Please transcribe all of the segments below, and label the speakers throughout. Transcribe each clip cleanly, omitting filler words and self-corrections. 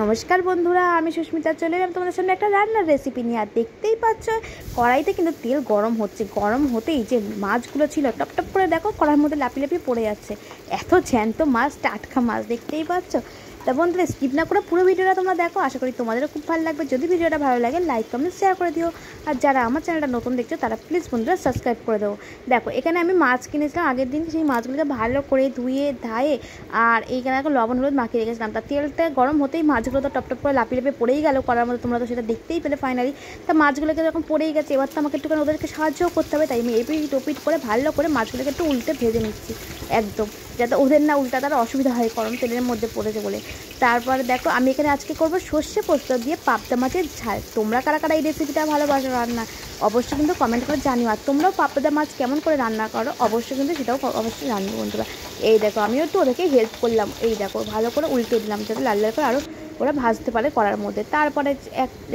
Speaker 1: নমস্কার বন্ধুরা, আমি সুস্মিতা চলে এলাম তোমাদের সামনে একটা রান্নার রেসিপি নিয়ে। আর দেখতেই পাচ্ছ কড়াইতে কিন্তু তেল গরম হচ্ছে। গরম হতেই যে মাছগুলো ছিল টপ টপ করে দেখো কড়াইয়ের মধ্যে লাপি লাপি পড়ে যাচ্ছে। এত জ্যান্ত মাছ, টাটকা মাছ দেখতেই পাচ্ছ। তা বন্ধুরা স্কিপ না করে পুরো ভিডিওটা তোমরা দেখো, আশা করি তোমাদেরও খুব ভালো লাগবে। যদি ভিডিওটা ভালো লাগে লাইক কমেন্ট শেয়ার করে দিও। আর যারা আমার চ্যানেলটা নতুন দেখছো তারা প্লিজ বন্ধুরা সাবস্ক্রাইব করে দেবো। দেখো এখানে আমি মাছ কিনেছিলাম আগের দিন, সেই মাছগুলোকে ভালো করে ধুয়ে ধায়ে আর এইখানে এখন লবণ হলুদ মাখিয়ে রেখেছিলাম। তা তেলটা গরম হতেই মাছগুলো তো টপ করে লাপি লাপি পড়েই গেল করার মধ্যে, তোমরা তো সেটা দেখতেই পেলে ফাইনালি। তা মাছগুলোকে যখন পড়েই গেছে, এবার তো আমাকে একটুখানি ওদেরকে সাহায্যও করতে হবে, তাই আমি এপিট ওপিট করে ভালো করে মাছগুলোকে একটু উল্টে ভেজে নিচ্ছি একদম, যাতে ওদের না উল্টা তার অসুবিধা হয় গরম তেলের মধ্যে পড়েছে বলে। তারপরে দেখো আমি এখানে আজকে করবো সর্ষে পোস্ত দিয়ে পাবদা মাছের ঝাল। তোমরা কারা কারা এই রেসিপিটা ভালোবাসো রান্না অবশ্যই কিন্তু কমেন্ট করে জানিও। আর তোমরাও পাবদা মাছ কেমন করে রান্না করো অবশ্যই কিন্তু সেটাও অবশ্যই জানবো বন্ধুরা। এই দেখো আমিও একটু ওদেরকে হেল্প করলাম, এই দেখো ভালো করে উল্টে দিলাম যাতে লাল লাল করে আরও ওরা ভাজতে পারে কড়ার মধ্যে। তারপরে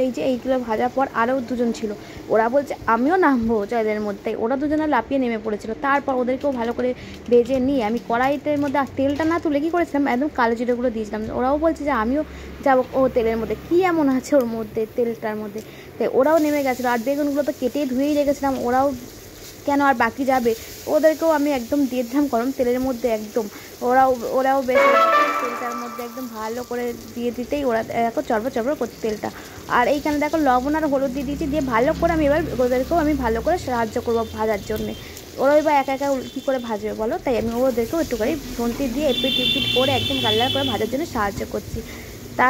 Speaker 1: এই যে এইগুলো ভাজার পর আরও দুজন ছিল, ওরা বলছে আমিও নামবো এদের মধ্যে, ওরা দুজনে লাফিয়ে নেমে পড়েছিল। তারপর ওদেরকেও ভালো করে ভেজে নিয়ে আমি কড়াইতের মধ্যে তেলটা না তুলে কী করেছিলাম একদম কালো জিরেগুলো দিয়েছিলাম। ওরাও বলছে যে আমিও যাবো ও তেলের মধ্যে, কী এমন আছে ওর মধ্যে তেলটার মধ্যে। তাই ওরাও নেমে গেছিলো। আর বেগুনগুলো তো কেটেই ধুয়েই রেখেছিলাম, ওরাও কেন আর বাকি যাবে, ওদেরকেও আমি একদম দিয়ে দিলাম গরম তেলের মধ্যে একদম। ওরাও বেশ তেলটার মধ্যে একদম ভালো করে দিয়ে দিতেই ওরা দেখো চড়বড় চড়বড় করতে তেলটা। আর এইখানে দেখো লবণ আর হলুদ দিয়ে দিয়েছি, দিয়ে ভালো করে আমি এবার ওদেরকেও আমি ভালো করে সাহায্য করবো ভাজার জন্যে। ওরাই বা একা একা কী করে ভাজবে বলো, তাই আমি ওদেরকেও একটুখানি ফোনটি দিয়ে এপিট টিপিট করে একদম লাল লাল করে ভাজার জন্য সাহায্য করছি। তা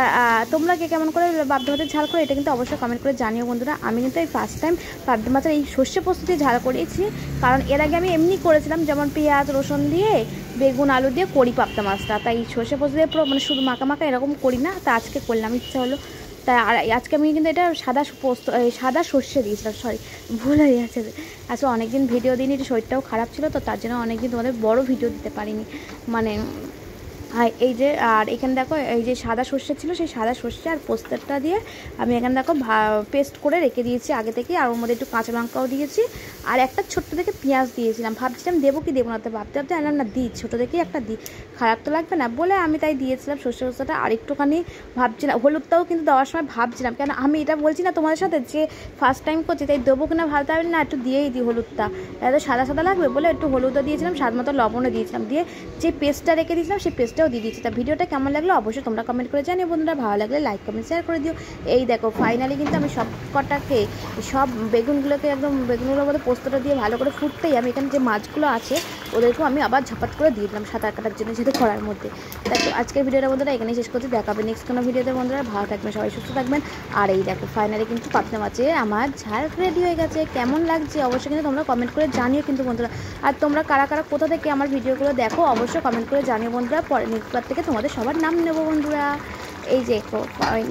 Speaker 1: তোমরা কে কেমন করে পাবদা মাছের ঝাল করো এটা কিন্তু অবশ্যই কমেন্ট করে জানিও বন্ধুরা। আমি কিন্তু এই ফার্স্ট টাইম পাবদা মাছের এই সর্ষে পোস্ত দিয়ে ঝাল করেছি, কারণ এর আগে আমি এমনি করেছিলাম যেমন পেঁয়াজ রসুন দিয়ে বেগুন আলু দিয়ে করি পাবদা মাছটা। তাই সর্ষে পোস্ত দিয়ে পুরো মানে শুধু মাখা মাখা এরকম করি না, তা আজকে করলাম ইচ্ছা হলো। তাই আর আজকে আমি কিন্তু এটা সাদা সর্ষে দিয়েছিলাম, সরি ভুল হয়ে গেছে। আসলে অনেকদিন ভিডিও দিইনি, একটু শরীরটাও খারাপ ছিল, তো তার জন্য অনেকদিন তোমাদের বড় ভিডিও দিতে পারিনি মানে। এই যে আর এখানে দেখো এই যে সাদা সর্ষে ছিল, সেই সাদা সর্ষে আর পোস্তটা দিয়ে আমি এখানে দেখো পেস্ট করে রেখে দিয়েছি আগে থেকে। আর ওর মধ্যে একটু কাঁচা লঙ্কাও দিয়েছি আর একটা ছোট্ট থেকে পেঁয়াজ দিয়েছিলাম। ভাবছিলাম দেবো কি দেবো না, তো ভাবতে ভাবতে আনলাম না, দিই ছোটো দেখেই একটা দিই, খারাপ তো লাগবে না বলে আমি তাই দিয়েছিলাম সর্ষে পোস্তটা। আর একটুখানি ভাবছিলাম হলুদটাও কিন্তু দেওয়ার সময় ভাবছিলাম, কেন আমি এটা বলছি না তোমাদের সাথে যে ফার্স্ট টাইম করছি তাই দেবো কিনা ভাবতে হবে না, একটু দিয়েই দিই হলুদটা, এত সাদা সাদা লাগবে বলে একটু হলুদও দিয়েছিলাম, স্বাদ মতো লবণও দিয়েছিলাম, দিয়ে যে পেস্টটা রেখে দিয়েছিলাম সেই পেস্টটাও দিয়ে দিয়েছি। তা ভিডিওটা কেমন লাগলো অবশ্যই তোমরা কমেন্ট করে জানিও বন্ধুরা, ভালো লাগলে লাইক কমেন্ট শেয়ার করে দিও। এই দেখো ফাইনালি কিন্তু আমি সব কটাকে সব বেগুনগুলোকে একদম বেগুনগুলোর মধ্যে পোস্তটা দিয়ে ভালো করে ফুটতেই আমি এখানে যে মাছগুলো আছে ওদেরকেও আমি আবার ঝাপাট করে দিয়ে দিলাম সাঁতার কাটার জন্য যেহেতু করার মধ্যে। দেখো আজকের ভিডিওটা বন্ধুরা এখানে শেষ করতে, দেখাবে নেক্সট কোনো ভিডিওতে বন্ধুরা, ভালো থাকবেন সবাই, সুস্থ থাকবেন। আর এই দেখো ফাইনালি কিন্তু পাবদা মাছে আমার ঝাল রেডি হয়ে গেছে, কেমন লাগছে অবশ্যই কিন্তু তোমরা কমেন্ট করে জানিও কিন্তু বন্ধুরা। আর তোমরা কারা কারা কোথা থেকে আমার ভিডিওগুলো দেখো অবশ্যই কমেন্ট করে জানিও বন্ধুরা, পরে নেক্সট বার থেকে তোমাদের সবার নাম নেবো বন্ধুরা। এই যে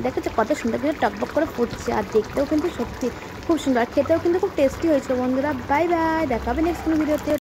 Speaker 1: দেখো যে কত সুন্দর কিন্তু টকবক করে ফুটছে, আর দেখতেও কিন্তু সত্যি খুব সুন্দর, আর খেতেও কিন্তু খুব টেস্টি হয়েছিল বন্ধুরা। বাই বাই, দেখা হবে নেক্সট কোনো ভিডিওতে।